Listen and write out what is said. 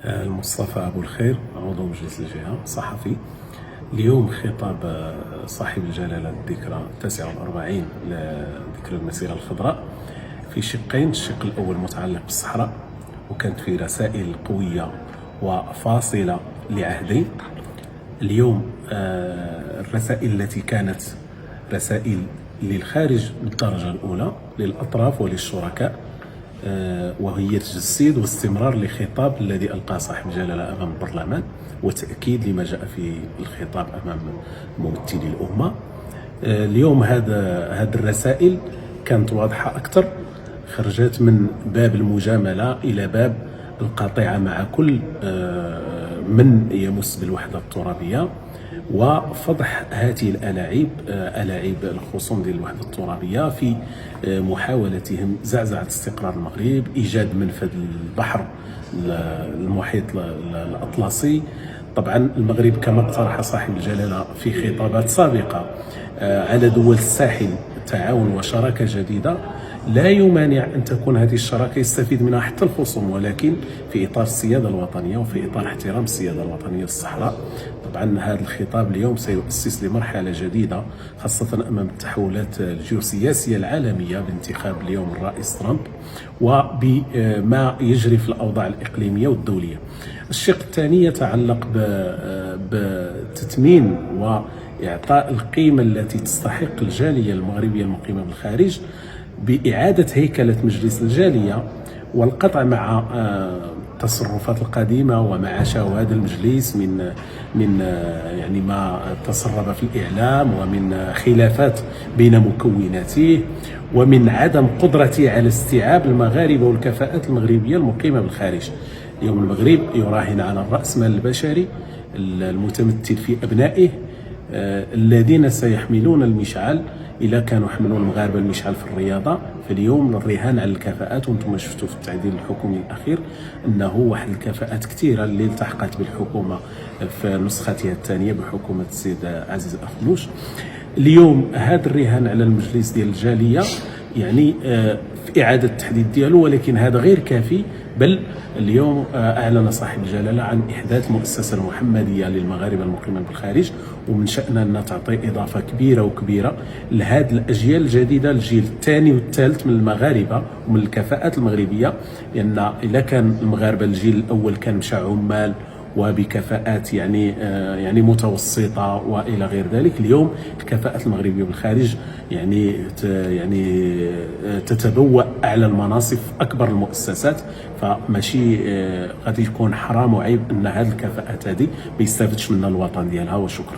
المصطفى أبو الخير، عضو مجلس الجهة، صحفي. اليوم خطاب صاحب الجلالة الذكرى 49 لذكرى المسيرة الخضراء في شقين. الشق الأول متعلق بالصحراء، وكانت فيه رسائل قوية وفاصلة لعهدين. اليوم الرسائل التي كانت رسائل للخارج بالدرجة الأولى للأطراف وللشركاء، وهي تجسيد واستمرار لخطاب الذي ألقاه صاحب الجلالة أمام البرلمان، وتأكيد لما جاء في الخطاب أمام ممثلي الأمة. اليوم هذه الرسائل كانت واضحة أكثر، خرجت من باب المجاملة إلى باب القطيعة مع كل من يمس بالوحدة الترابية، وفضح هذه ألاعيب الخصوم ديال الوحدة الترابية في محاولتهم زعزعة استقرار المغرب، إيجاد منفذ البحر المحيط الأطلسي. طبعا المغرب كما اقترح صاحب الجلالة في خطابات سابقة على دول الساحل تعاون وشراكة جديدة، لا يمانع أن تكون هذه الشراكة يستفيد منها حتى الخصوم، ولكن في إطار السيادة الوطنية وفي إطار احترام السيادة الوطنية للصحراء. طبعا هذا الخطاب اليوم سيؤسس لمرحلة جديدة، خاصة أمام التحولات الجيوسياسية العالمية بانتخاب اليوم الرئيس ترامب وبما يجري في الأوضاع الإقليمية والدولية. الشق الثاني يتعلق بتثمين وإعطاء القيمة التي تستحق الجالية المغربية المقيمة بالخارج، بإعادة هيكلة مجلس الجالية والقطع مع التصرفات القديمة ومع شواهد المجلس من يعني ما تسرب في الإعلام، ومن خلافات بين مكوناته، ومن عدم قدرته على استيعاب المغاربة والكفاءات المغربية المقيمة بالخارج. اليوم المغرب يراهن على الرأسمال البشري المتمثل في أبنائه الذين سيحملون المشعل. إذا كانوا حملوا المغاربة المشعل في الرياضة، فاليوم الرهان على الكفاءات. وانتم شفتوا في التعديل الحكومي الأخير أنه واحد الكفاءات كثيرة اللي التحقت بالحكومة في نسختها الثانية بحكومة السيد عزيز أخنوش. اليوم هذا الرهان على المجلس ديال الجالية يعني في إعادة التحديد ديالو، ولكن هذا غير كافي. بل اليوم أعلن صاحب الجلالة عن إحداث المؤسسة المحمدية للمغاربة المقيمين بالخارج، ومن شأنها أنها تعطي إضافة كبيرة لهذه الأجيال الجديدة، الجيل الثاني والثالث من المغاربة ومن الكفاءات المغربية. لأن إذا كان المغاربة الجيل الأول كان مشى عمال وبكفاءات يعني متوسطة وإلى غير ذلك، اليوم الكفاءات المغربية بالخارج يعني تتبوأ أعلى المناصب في أكبر المؤسسات. فماشي غادي يكون حرام وعيب أن هذه الكفاءات هذه ما يستافدش منها الوطن ديالها. وشكرا.